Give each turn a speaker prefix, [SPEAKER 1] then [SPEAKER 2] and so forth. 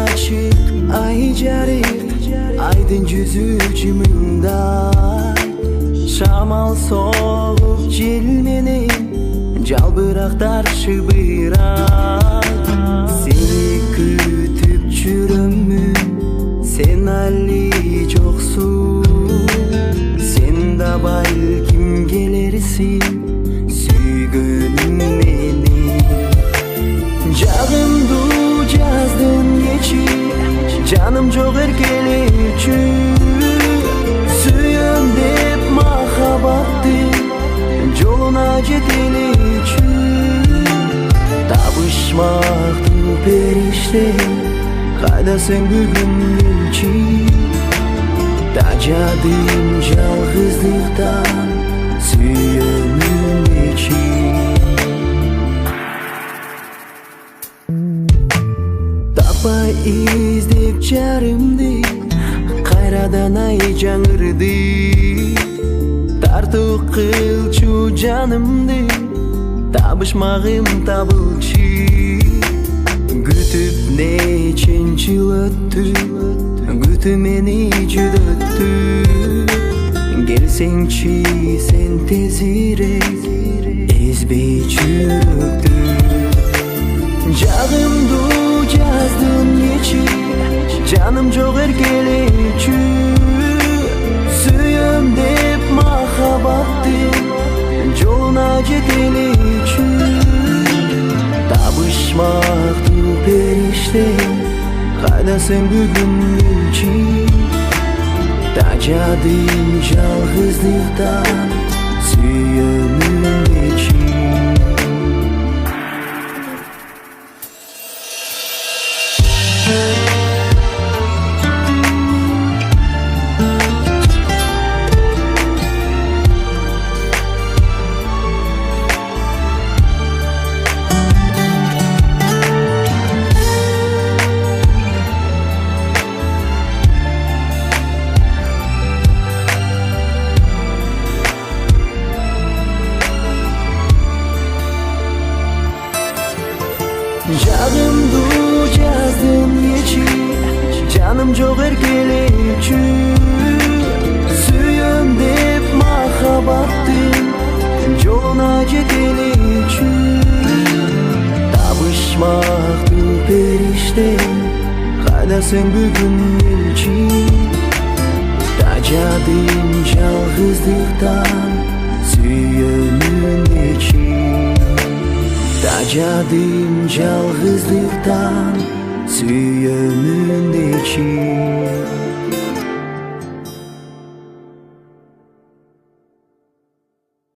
[SPEAKER 1] açık ay jarir, aydın yüzü cimimday. Şamal soğuk cilmenin, жалбырақтар шыбырақ. Сені күтіп жүрөмүн, сен али жоксуң. Сен да балким келерсиң, сүйгөнүм мени. Жагымды жаздын кечи, жаным жок эркелечү. Сүйөм деп махабатты жолуна жетелечү. Табышмактı периштем, кайдасың бүгүн элчи. Тажадым жалгыздыктан, сүйөмүн ичи. Таппай издеп жарымды, кайрадан ай жаңырды. Тартып кылчу жанымды, табышмагым табылчы. Күтүп неченчи жыл өттү, күтүп мени жүдөттү. Келсеңчи сен тезирээк, эзбей жүрөктү. Жагымды жаздым кечи, жаным жок эркелечү. Сүйөм деп махабатты жолуна жетелечү. Табышмактı периштем, кайдасың бүгүн элчи. Тажадым жалгыздыктан, сүйөмүн ичи. Жагымды жаздым кечи, жаным жок эркелечү. Сүйөм деп махабаттын жолуна жетелечү. Табышмакты периштем, кайдасың бүгүн элчи. Тажадым жалгыздыктан, сүйөмүн ичи. Тажадым жалгыздыктан, сүйөмүн ичи.